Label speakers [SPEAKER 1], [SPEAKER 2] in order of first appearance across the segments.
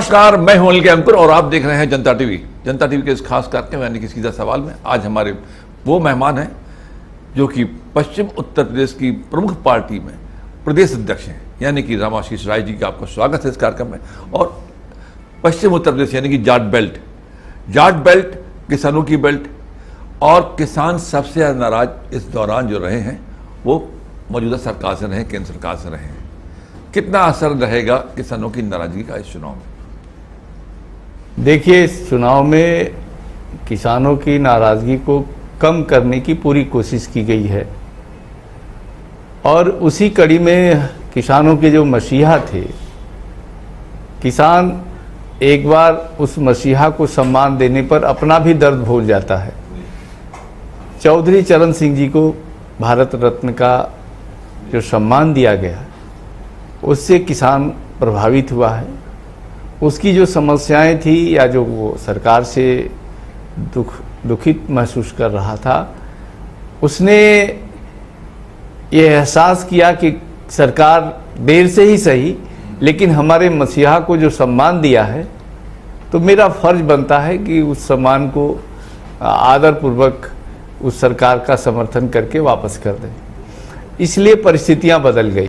[SPEAKER 1] नमस्कार, मैं हूं अनिल के अंकुर और आप देख रहे हैं जनता टीवी। जनता टीवी के इस खास कार्यक्रम यानी कि सीधा सवाल में आज हमारे वो मेहमान हैं जो कि पश्चिम उत्तर प्रदेश की प्रमुख पार्टी में प्रदेश अध्यक्ष हैं, यानी कि रामाशीष राय जी का आपका स्वागत है इस कार्यक्रम में। और पश्चिम उत्तर प्रदेश यानी कि जाट बेल्ट किसानों की बेल्ट, और किसान सबसे ज़्यादा नाराज इस दौरान जो रहे हैं वो मौजूदा सरकार से रहे, केंद्र सरकार से रहे हैं। कितना असर रहेगा किसानों की नाराजगी का इस चुनाव में?
[SPEAKER 2] देखिए, इस चुनाव में किसानों की नाराज़गी को कम करने की पूरी कोशिश की गई है और उसी कड़ी में किसानों के जो मसीहा थे, किसान एक बार उस मसीहा को सम्मान देने पर अपना भी दर्द भूल जाता है। चौधरी चरण सिंह जी को भारत रत्न का जो सम्मान दिया गया उससे किसान प्रभावित हुआ है। उसकी जो समस्याएं थी या जो वो सरकार से दुखित महसूस कर रहा था, उसने ये एहसास किया कि सरकार देर से ही सही लेकिन हमारे मसीहा को जो सम्मान दिया है तो मेरा फर्ज बनता है कि उस सम्मान को आदरपूर्वक उस सरकार का समर्थन करके वापस कर दें। इसलिए परिस्थितियां बदल गई।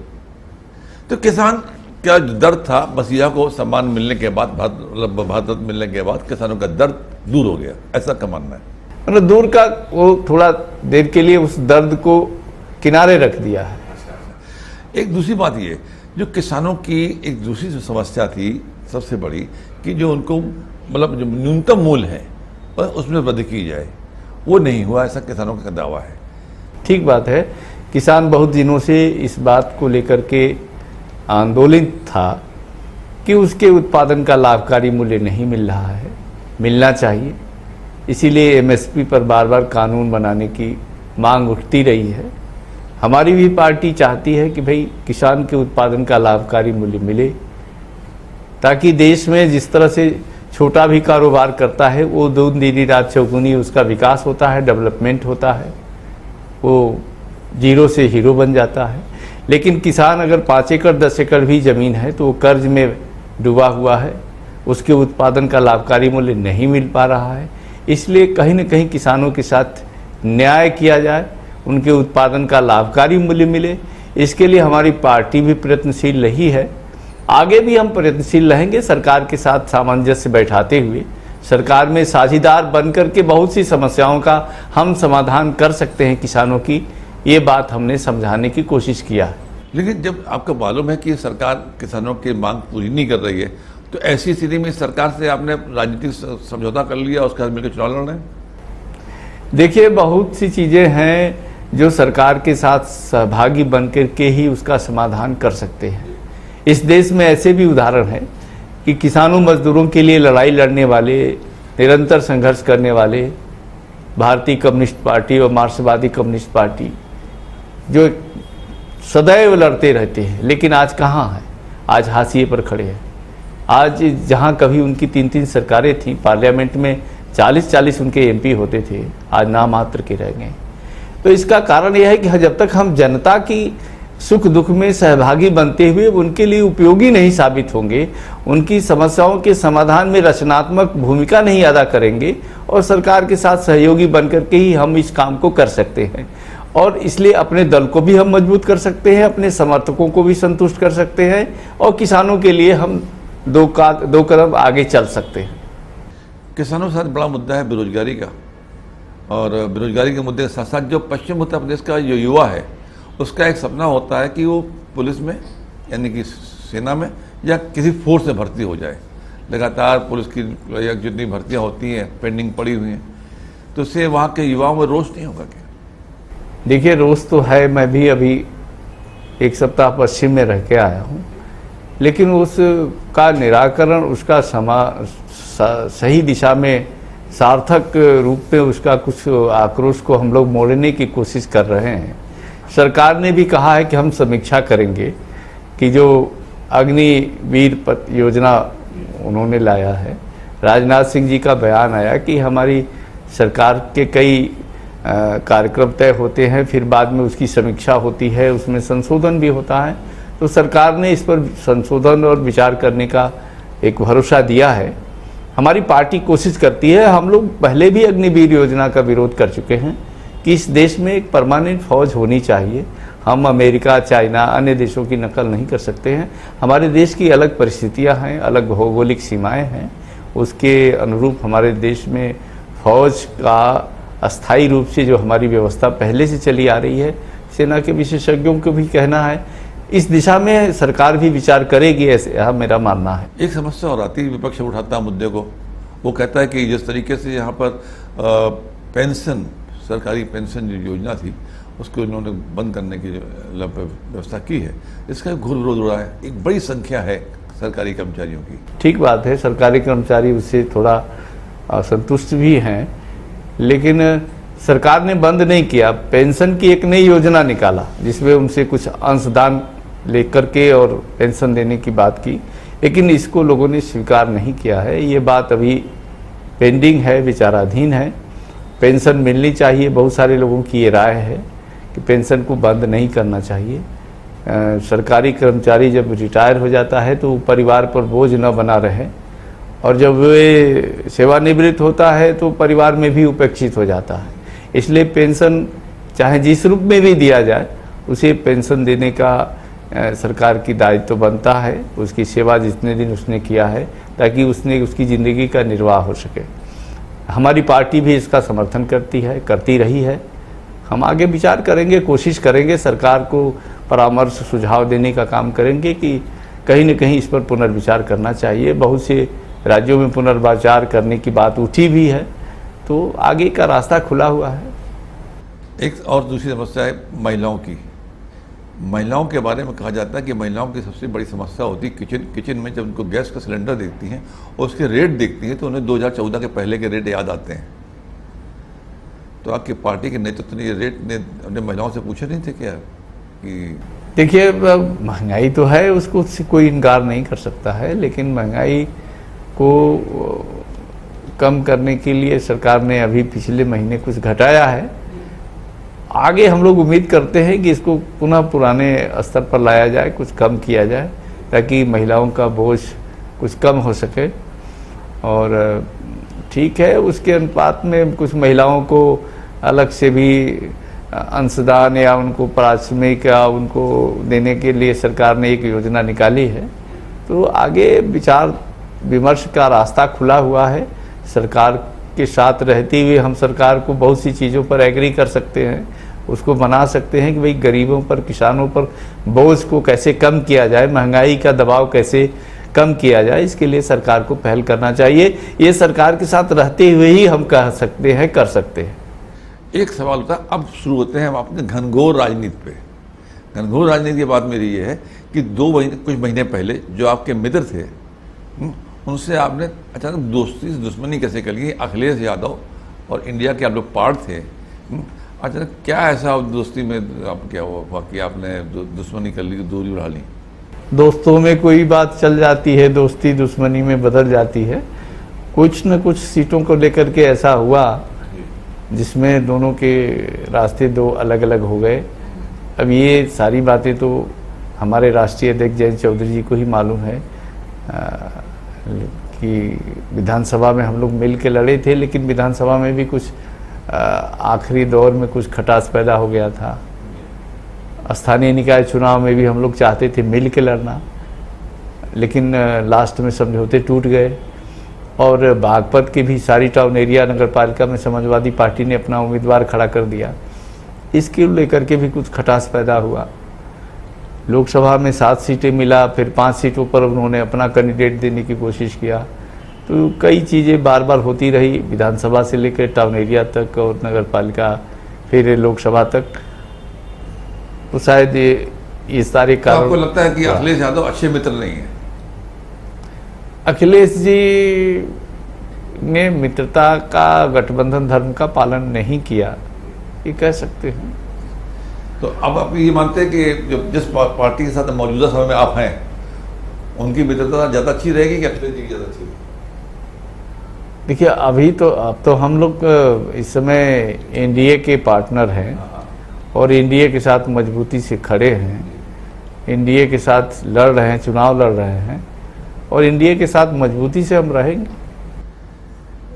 [SPEAKER 1] तो किसान क्या दर्द था, मसीहा को सम्मान मिलने के बाद, भारत रत्न मिलने के बाद किसानों का दर्द दूर हो गया, ऐसा क्या मानना है?
[SPEAKER 2] मतलब दूर का वो थोड़ा देर के लिए उस दर्द को किनारे रख दिया है।
[SPEAKER 1] एक दूसरी बात ये, जो किसानों की एक दूसरी जो समस्या थी सबसे बड़ी, कि जो उनको मतलब जो न्यूनतम मूल्य है उसमें वृद्धि की जाए, वो नहीं हुआ, ऐसा किसानों का दावा है।
[SPEAKER 2] ठीक बात है। किसान बहुत दिनों से इस बात को लेकर के आंदोलित था कि उसके उत्पादन का लाभकारी मूल्य नहीं मिल रहा है, मिलना चाहिए। इसीलिए एमएसपी पर बार बार कानून बनाने की मांग उठती रही है। हमारी भी पार्टी चाहती है कि भाई किसान के उत्पादन का लाभकारी मूल्य मिले, ताकि देश में जिस तरह से छोटा भी कारोबार करता है वो दूनी रात चौगुनी उसका विकास होता है, डेवलपमेंट होता है, वो जीरो से हीरो बन जाता है। लेकिन किसान अगर 5 एकड़ 10 एकड़ भी ज़मीन है तो वो कर्ज में डूबा हुआ है, उसके उत्पादन का लाभकारी मूल्य नहीं मिल पा रहा है। इसलिए कहीं न कहीं किसानों के साथ न्याय किया जाए, उनके उत्पादन का लाभकारी मूल्य मिले। इसके लिए हमारी पार्टी भी प्रयत्नशील रही है, आगे भी हम प्रयत्नशील रहेंगे। सरकार के साथ सामंजस्य बैठाते हुए सरकार में साझीदार बनकर के बहुत सी समस्याओं का हम समाधान कर सकते हैं किसानों की, ये बात हमने समझाने की कोशिश किया है।
[SPEAKER 1] लेकिन जब आपको मालूम है कि सरकार किसानों की मांग पूरी नहीं कर रही है, तो ऐसी स्थिति में सरकार से आपने राजनीतिक समझौता कर लिया, उसके साथ मिलकर चुनाव लड़ रहे हैं?
[SPEAKER 2] देखिए, बहुत सी चीज़ें हैं जो सरकार के साथ सहभागी बनकर के ही उसका समाधान कर सकते हैं। इस देश में ऐसे भी उदाहरण हैं कि किसानों मजदूरों के लिए लड़ाई लड़ने वाले, निरंतर संघर्ष करने वाले भारतीय कम्युनिस्ट पार्टी और मार्क्सवादी कम्युनिस्ट पार्टी जो सदैव लड़ते रहते हैं, लेकिन आज कहाँ है? आज हाशिए पर खड़े हैं। आज जहाँ कभी उनकी 3-3 सरकारें थीं, पार्लियामेंट में 40-40 उनके एमपी होते थे, आज नामात्र के रह गए। तो इसका कारण यह है कि जब तक हम जनता की सुख दुख में सहभागी बनते हुए उनके लिए उपयोगी नहीं साबित होंगे, उनकी समस्याओं के समाधान में रचनात्मक भूमिका नहीं अदा करेंगे और सरकार के साथ सहयोगी बनकर के ही हम इस काम को कर सकते हैं। और इसलिए अपने दल को भी हम मजबूत कर सकते हैं, अपने समर्थकों को भी संतुष्ट कर सकते हैं और किसानों के लिए हम दो कदम आगे चल सकते हैं।
[SPEAKER 1] किसानों के साथ बड़ा मुद्दा है बेरोजगारी का, और बेरोजगारी के मुद्दे के साथ साथ जो पश्चिम उत्तर प्रदेश का जो युवा है उसका एक सपना होता है कि वो पुलिस में यानी कि सेना में या किसी फोर्स में भर्ती हो जाए। लगातार पुलिस की जितनी भर्तियां होती हैं पेंडिंग पड़ी हुई हैं, तो उससे वहाँ के युवाओं में रोष नहीं होगा क्या?
[SPEAKER 2] देखिए, रोष तो है। मैं भी अभी 1 सप्ताह पश्चिम में रह के आया हूँ, लेकिन उसका निराकरण, उसका सही दिशा में सार्थक रूप में उसका कुछ आक्रोश को हम लोग मोड़ने की कोशिश कर रहे हैं। सरकार ने भी कहा है कि हम समीक्षा करेंगे कि जो अग्निवीर योजना उन्होंने लाया है, राजनाथ सिंह जी का बयान आया कि हमारी सरकार के कई कार्यक्रम तय होते हैं, फिर बाद में उसकी समीक्षा होती है, उसमें संशोधन भी होता है। तो सरकार ने इस पर संशोधन और विचार करने का एक भरोसा दिया है। हमारी पार्टी कोशिश करती है, हम लोग पहले भी अग्निवीर योजना का विरोध कर चुके हैं कि इस देश में एक परमानेंट फौज होनी चाहिए। हम अमेरिका, चाइना, अन्य देशों की नकल नहीं कर सकते हैं। हमारे देश की अलग परिस्थितियां हैं, अलग भौगोलिक सीमाएं हैं, उसके अनुरूप हमारे देश में फौज का अस्थायी रूप से जो हमारी व्यवस्था पहले से चली आ रही है, सेना के विशेषज्ञों को भी कहना है इस दिशा में सरकार भी विचार करेगी, ऐसे यह मेरा मानना है।
[SPEAKER 1] एक समस्या और आती है, विपक्ष उठाता है मुद्दे को, वो कहता है कि जिस तरीके से यहाँ पर पेंशन, सरकारी पेंशन जो योजना थी उसको इन्होंने बंद करने की व्यवस्था की है, इसका घोर विरोध हो रहा है। एक बड़ी संख्या है सरकारी कर्मचारियों की।
[SPEAKER 2] ठीक बात है, सरकारी कर्मचारी उससे थोड़ा असंतुष्ट भी हैं, लेकिन सरकार ने बंद नहीं किया। पेंशन की एक नई योजना निकाला जिसमें उनसे कुछ अंशदान लेकर के और पेंशन देने की बात की, लेकिन इसको लोगों ने स्वीकार नहीं किया है। ये बात अभी पेंडिंग है, विचाराधीन है। पेंशन मिलनी चाहिए, बहुत सारे लोगों की ये राय है कि पेंशन को बंद नहीं करना चाहिए। सरकारी कर्मचारी जब रिटायर हो जाता है तो परिवार पर बोझ न बना रहे, और जब वे सेवानिवृत्त होता है तो परिवार में भी उपेक्षित हो जाता है। इसलिए पेंशन चाहे जिस रूप में भी दिया जाए, उसे पेंशन देने का सरकार की दायित्व बनता है, उसकी सेवा जितने दिन उसने किया है, ताकि उसकी ज़िंदगी का निर्वाह हो सके। हमारी पार्टी भी इसका समर्थन करती है, करती रही है। हम आगे विचार करेंगे, कोशिश करेंगे, सरकार को परामर्श सुझाव देने का काम करेंगे कि कहीं न कहीं इस पर पुनर्विचार करना चाहिए। बहुत से राज्यों में पुनर्विचार करने की बात उठी भी है, तो आगे का रास्ता खुला हुआ है।
[SPEAKER 1] एक और दूसरी समस्या है महिलाओं की। महिलाओं के बारे में कहा जाता है कि महिलाओं की सबसे बड़ी समस्या होती है किचन में जब उनको गैस का सिलेंडर देखती हैं और उसके रेट देखती हैं तो उन्हें 2014 के पहले के रेट याद आते हैं। तो आपकी पार्टी के नेतृत्व ने ये रेट अपने महिलाओं से पूछे नहीं थे क्या कि?
[SPEAKER 2] देखिए, महंगाई तो है, उसको कोई इनकार नहीं कर सकता है, लेकिन महंगाई को कम करने के लिए सरकार ने अभी पिछले महीने कुछ घटाया है। आगे हम लोग उम्मीद करते हैं कि इसको पुनः पुराने स्तर पर लाया जाए, कुछ कम किया जाए, ताकि महिलाओं का बोझ कुछ कम हो सके। और ठीक है, उसके अनुपात में कुछ महिलाओं को अलग से भी अंशदान या उनको प्राथमिक या उनको देने के लिए सरकार ने एक योजना निकाली है। तो आगे विचार विमर्श का रास्ता खुला हुआ है। सरकार के साथ रहते हुए हम सरकार को बहुत सी चीज़ों पर एग्री कर सकते हैं, उसको बना सकते हैं कि भाई गरीबों पर, किसानों पर बोझ को कैसे कम किया जाए, महंगाई का दबाव कैसे कम किया जाए, इसके लिए सरकार को पहल करना चाहिए। ये सरकार के साथ रहते हुए ही हम कह सकते हैं, कर सकते हैं।
[SPEAKER 1] एक सवाल होता है, अब शुरू होते हैं हम अपने घनघोर राजनीति पे। घनघोर राजनीति की बात मेरी ये है कि कुछ महीने पहले जो आपके मित्र थे, उनसे आपने अचानक दोस्ती से दुश्मनी कैसे कर ली? अखिलेश यादव और इंडिया के आप लोग पार्ट थे, अचानक क्या ऐसा दोस्ती में आप क्या हुआ कि आपने दुश्मनी कर ली, दूरी बढ़ा ली?
[SPEAKER 2] दोस्तों में कोई बात चल जाती है, दोस्ती दुश्मनी में बदल जाती है। कुछ न कुछ सीटों को लेकर के ऐसा हुआ जिसमें दोनों के रास्ते दो अलग अलग हो गए। अब ये सारी बातें तो हमारे राष्ट्रीय अध्यक्ष जयंत चौधरी जी को ही मालूम है कि विधानसभा में हम लोग मिल के लड़े थे, लेकिन विधानसभा में भी कुछ आखिरी दौर में कुछ खटास पैदा हो गया था। स्थानीय निकाय चुनाव में भी हम लोग चाहते थे मिल के लड़ना, लेकिन लास्ट में समझौते टूट गए। और बागपत के भी सारी टाउन एरिया नगर पालिका में समाजवादी पार्टी ने अपना उम्मीदवार खड़ा कर दिया। इसके लेकर के भी कुछ खटास पैदा हुआ। लोकसभा में 7 सीटें मिला, फिर 5 सीटों पर उन्होंने अपना कैंडिडेट देने की कोशिश किया। तो कई चीज़ें बार बार होती रही, विधानसभा से लेकर टाउन एरिया तक और नगर पालिका फिर लोकसभा तक। तो शायद ये सारे कारण।
[SPEAKER 1] आपको लगता है कि अखिलेश यादव अच्छे मित्र नहीं है?
[SPEAKER 2] अखिलेश जी ने मित्रता का, गठबंधन धर्म का पालन नहीं किया, ये कह सकते हैं।
[SPEAKER 1] तो अब आप ये मानते हैं कि जिस पार्टी के साथ मौजूदा समय में आप हैं, उनकी मित्रता ज़्यादा अच्छी रहेगी कि अखिलेश जी की ज़्यादा अच्छी?
[SPEAKER 2] देखिए, अभी तो अब तो हम लोग इस समय एनडीए के पार्टनर हैं और एनडीए के साथ मजबूती से खड़े हैं, एनडीए के साथ लड़ रहे हैं, चुनाव लड़ रहे हैं। और एनडीए के साथ मजबूती से हम रहेंगे।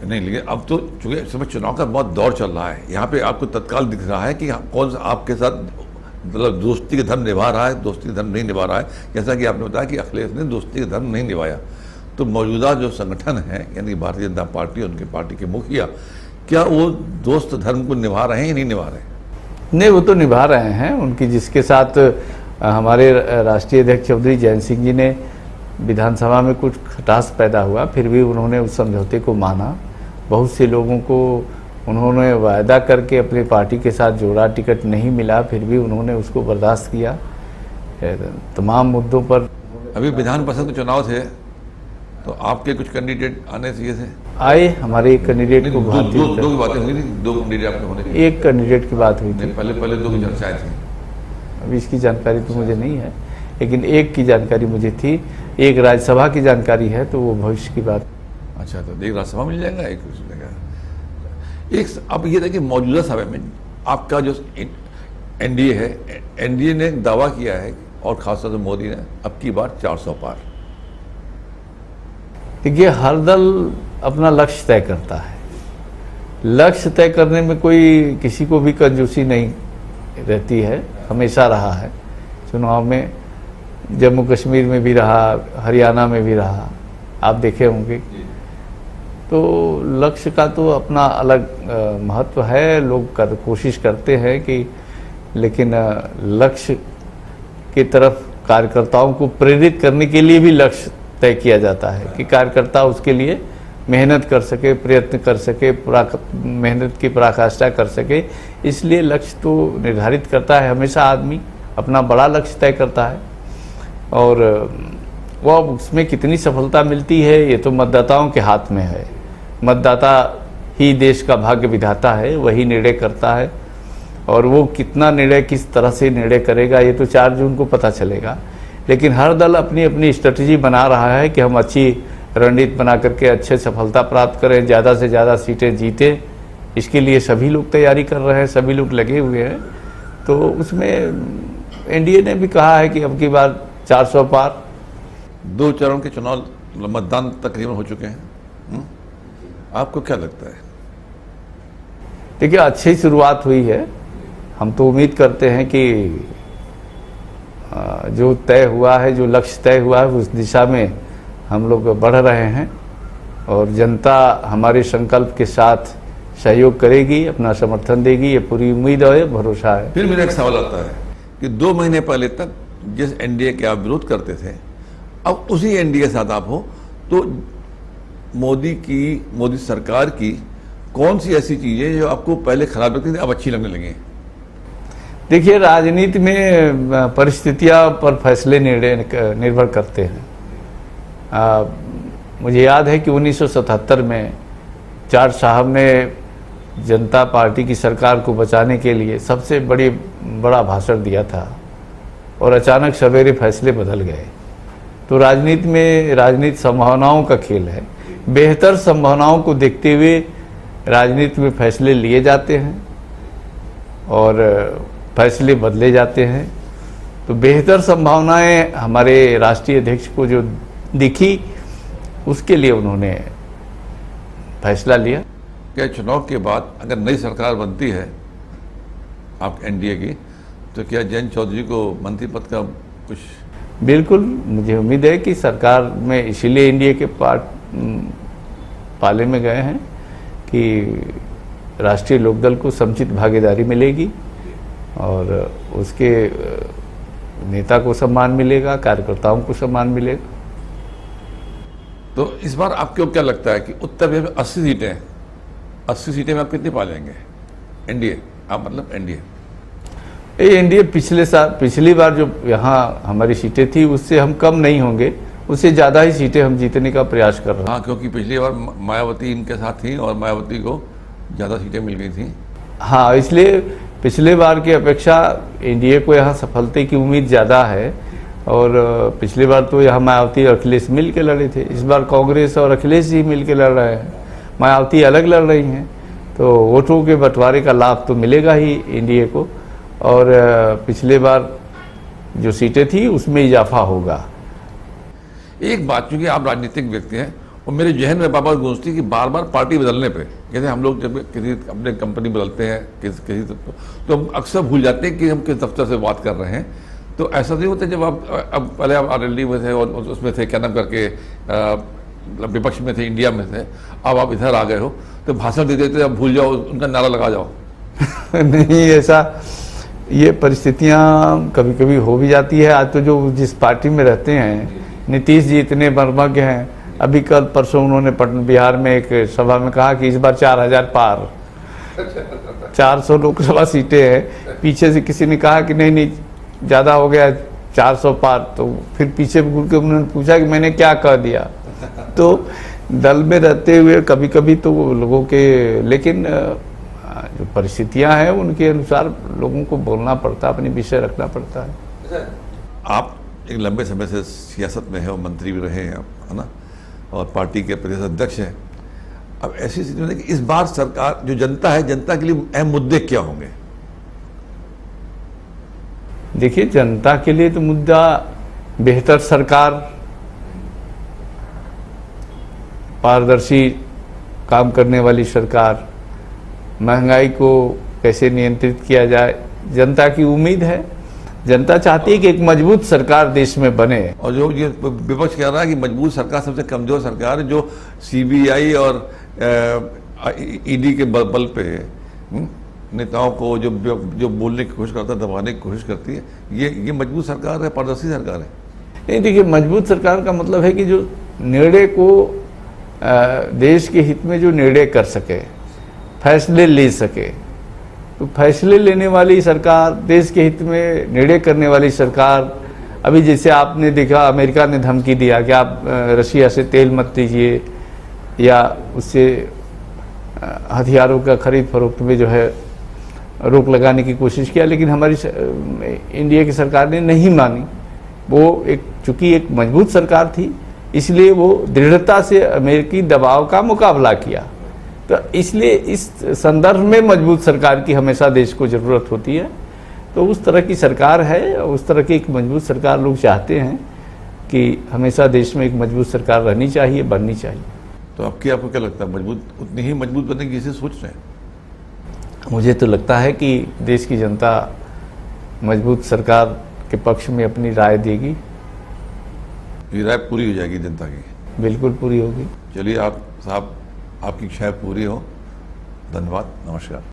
[SPEAKER 1] नहीं, लेकिन अब तो चूंकि इस समय चुनाव का बहुत दौर चल रहा है, यहाँ पे आपको तत्काल दिख रहा है कि कौन सा आपके साथ मतलब दोस्ती का धर्म निभा रहा है, दोस्ती का धर्म नहीं निभा रहा है। जैसा कि आपने बताया कि अखिलेश ने दोस्ती का धर्म नहीं निभाया, तो मौजूदा जो संगठन है यानी भारतीय जनता पार्टी, उनके पार्टी के मुखिया, क्या वो दोस्त धर्म को निभा रहे हैं या नहीं निभा रहे हैं?
[SPEAKER 2] नहीं, वो तो निभा रहे हैं। उनकी जिसके साथ हमारे राष्ट्रीय अध्यक्ष चौधरी जयंत सिंह जी ने विधानसभा में कुछ खटास पैदा हुआ, फिर भी उन्होंने उस समझौते को माना। बहुत से लोगों को उन्होंने वायदा करके अपनी पार्टी के साथ जोड़ा, टिकट नहीं मिला, फिर भी उन्होंने उसको बर्दाश्त किया। तमाम मुद्दों पर
[SPEAKER 1] अभी विधान परिषद के चुनाव थे, तो आपके कुछ कैंडिडेट आने चाहिए थे,
[SPEAKER 2] आए। हमारे एक कैंडिडेट को
[SPEAKER 1] दो की बातें हुई थी, 2 कैंडिडेट आपके होने चाहिए।
[SPEAKER 2] एक कैंडिडेट की बात हुई थी,
[SPEAKER 1] पहले 2 की चर्चाएं थी।
[SPEAKER 2] अभी इसकी जानकारी तो मुझे नहीं है, लेकिन एक की जानकारी मुझे थी। एक राज्यसभा की जानकारी है, तो वो भविष्य की बात।
[SPEAKER 1] अच्छा, तो एक राज्यसभा मिल जाएगा, एक अब ये देखिए मौजूदा समय में आपका जो एनडीए है, एनडीए ने दावा किया है और खासतौर से मोदी ने अब की बार 400 पार।
[SPEAKER 2] देखिए, हर दल अपना लक्ष्य तय करता है। लक्ष्य तय करने में कोई किसी को भी कंजूसी नहीं रहती है, हमेशा रहा है। चुनाव में जम्मू कश्मीर में भी रहा, हरियाणा में भी रहा, आप देखे होंगे। तो लक्ष्य का तो अपना अलग महत्व है। लोग कोशिश करते हैं कि, लेकिन लक्ष्य की तरफ कार्यकर्ताओं को प्रेरित करने के लिए भी लक्ष्य तय किया जाता है कि कार्यकर्ता उसके लिए मेहनत कर सके, प्रयत्न कर सके, मेहनत की पराकाष्ठा कर सके। इसलिए लक्ष्य तो निर्धारित करता है, हमेशा आदमी अपना बड़ा लक्ष्य तय करता है, और वह उसमें कितनी सफलता मिलती है ये तो मतदाताओं के हाथ में है। मतदाता ही देश का भाग्य विधाता है, वही निर्णय करता है, और वो कितना निर्णय किस तरह से निर्णय करेगा ये तो 4 जून को पता चलेगा। लेकिन हर दल अपनी अपनी स्ट्रेटजी बना रहा है कि हम अच्छी रणनीति बना करके अच्छे सफलता प्राप्त करें, ज़्यादा से ज़्यादा सीटें जीतें। इसके लिए सभी लोग तैयारी कर रहे हैं, सभी लोग लगे हुए हैं। तो उसमें एनडीए ने भी कहा है कि अब की बार 400 पार।
[SPEAKER 1] 2 चरण के चुनाव मतदान तकरीबन हो चुके हैं। आपको क्या लगता है?
[SPEAKER 2] देखिए, अच्छी शुरुआत हुई है। हम तो उम्मीद करते हैं कि जो तय हुआ है, जो लक्ष्य तय हुआ है, उस दिशा में हम लोग बढ़ रहे हैं, और जनता हमारे संकल्प के साथ सहयोग करेगी, अपना समर्थन देगी, ये पूरी उम्मीद है, भरोसा है।
[SPEAKER 1] फिर मेरा एक सवाल आता है कि 2 महीने पहले तक जिस एनडीए के आप विरोध करते थे, अब उसी एनडीए के साथ आप हो, तो मोदी सरकार की कौन सी ऐसी चीजें जो आपको पहले खराब लगती थी अब अच्छी लगने लगी?
[SPEAKER 2] देखिए, राजनीति में परिस्थितियां पर फैसले निर्भर करते हैं। मुझे याद है कि 1977 में चार साहब ने जनता पार्टी की सरकार को बचाने के लिए सबसे बड़ा भाषण दिया था, और अचानक सवेरे फैसले बदल गए। तो राजनीति संभावनाओं का खेल है। बेहतर संभावनाओं को देखते हुए राजनीति में फैसले लिए जाते हैं और फैसले बदले जाते हैं। तो बेहतर संभावनाएं हमारे राष्ट्रीय अध्यक्ष को जो दिखी, उसके लिए उन्होंने फैसला लिया।
[SPEAKER 1] क्या चुनाव के बाद अगर नई सरकार बनती है आप एनडीए की, तो क्या जयंत चौधरी को मंत्री पद का कुछ?
[SPEAKER 2] बिल्कुल, मुझे उम्मीद है कि सरकार में इसीलिए एनडीए के पाले में गए हैं कि राष्ट्रीय लोकदल को समुचित भागीदारी मिलेगी और उसके नेता को सम्मान मिलेगा, कार्यकर्ताओं को सम्मान मिलेगा।
[SPEAKER 1] तो इस बार आपको क्या लगता है कि उत्तर प्रदेश में 80 सीटें में आप कितनी पा लेंगे? एनडीए, आप मतलब एनडीए?
[SPEAKER 2] एनडीए पिछली बार जो यहाँ हमारी सीटें थी उससे हम कम नहीं होंगे, उससे ज़्यादा ही सीटें हम जीतने का प्रयास कर रहे हैं।
[SPEAKER 1] हाँ, क्योंकि पिछली बार मायावती इनके साथ थी और मायावती को ज़्यादा सीटें मिल गई थी।
[SPEAKER 2] हाँ, इसलिए पिछले बार की अपेक्षा एनडीए को यहाँ सफलता की उम्मीद ज़्यादा है। और पिछली बार तो यहाँ मायावती और अखिलेश मिल के लड़े थे, इस बार कांग्रेस और अखिलेश जी मिल के लड़ रहे हैं, मायावती अलग लड़ रही हैं। तो वोटों के बंटवारे का लाभ तो मिलेगा ही एनडीए को, और पिछले बार जो सीटें थी उसमें इजाफा होगा।
[SPEAKER 1] एक बात, चूंकि आप राजनीतिक व्यक्ति हैं और मेरे जहन में बाबा गूंजती कि बार बार पार्टी बदलने पे, जैसे हम लोग जब किसी अपने कंपनी बदलते हैं किसी तो हम अक्सर भूल जाते हैं कि हम किस दफ्तर से बात कर रहे हैं। तो ऐसा नहीं होता जब आप अब पहले आप RLD में थे और उसमें थे क्या नाम करके विपक्ष में थे, इंडिया में थे, अब आप इधर आ गए हो तो भाषण दे देते, अब भूल जाओ, उनका नारा लगा जाओ।
[SPEAKER 2] नहीं, ऐसा ये परिस्थितियां कभी कभी हो भी जाती है। आज तो जो जिस पार्टी में रहते हैं, नीतीश जी इतने मर्मज्ञ हैं। अभी कल परसों उन्होंने पटना बिहार में एक सभा में कहा कि इस बार 4000 पार, 400 लोकसभा सीटें हैं। पीछे से किसी ने कहा कि नहीं ज़्यादा हो गया, 400 पार। तो फिर पीछे घूर के उन्होंने पूछा कि मैंने क्या कह दिया। तो दल में रहते हुए कभी कभी तो लोगों के, लेकिन जो परिस्थितियां हैं उनके अनुसार लोगों को बोलना पड़ता है, अपनी विषय रखना पड़ता है।
[SPEAKER 1] आप एक लंबे समय से सियासत में है और मंत्री भी रहे हैं, है ना, और पार्टी के प्रदेश अध्यक्ष हैं। अब ऐसी स्थिति में कि इस बार सरकार जो जनता है, जनता के लिए अहम मुद्दे क्या होंगे?
[SPEAKER 2] देखिए, जनता के लिए तो मुद्दा बेहतर सरकार, पारदर्शी काम करने वाली सरकार, महंगाई को कैसे नियंत्रित किया जाए, जनता की उम्मीद है। जनता चाहती है कि एक मजबूत सरकार देश में बने।
[SPEAKER 1] और जो ये विपक्ष कह रहा है कि मजबूत सरकार सबसे कमजोर सरकार है, जो CBI और ED के बल पे नेताओं को जो बोलने की कोशिश करता है, दबाने की कोशिश करती है, ये मजबूत सरकार है, पारदर्शी सरकार है?
[SPEAKER 2] नहीं, देखिए, मजबूत सरकार का मतलब है कि जो निर्णय को देश के हित में जो निर्णय कर सके, फैसले ले सके। तो फैसले लेने वाली सरकार, देश के हित में निर्णय करने वाली सरकार। अभी जैसे आपने देखा, अमेरिका ने धमकी दिया कि आप रशिया से तेल मत लीजिए या उससे हथियारों का खरीद फरोख्त में जो है रोक लगाने की कोशिश किया, लेकिन हमारी इंडिया की सरकार ने नहीं मानी। वो चूंकि एक मजबूत सरकार थी, इसलिए वो दृढ़ता से अमेरिकी दबाव का मुकाबला किया। तो इसलिए इस संदर्भ में मजबूत सरकार की हमेशा देश को ज़रूरत होती है। तो उस तरह की सरकार है, उस तरह की एक मजबूत सरकार लोग चाहते हैं कि हमेशा देश में एक मजबूत सरकार रहनी चाहिए, बननी चाहिए।
[SPEAKER 1] तो आपको क्या लगता है, मजबूत उतनी ही मजबूत बनने की जिसे सोच रहे हैं?
[SPEAKER 2] मुझे तो लगता है कि देश की जनता मजबूत सरकार के पक्ष में अपनी राय देगी।
[SPEAKER 1] ये राय पूरी हो जाएगी जनता की?
[SPEAKER 2] बिल्कुल पूरी होगी।
[SPEAKER 1] चलिए, आप साहब, आपकी इच्छाएं पूरी हो। धन्यवाद, नमस्कार।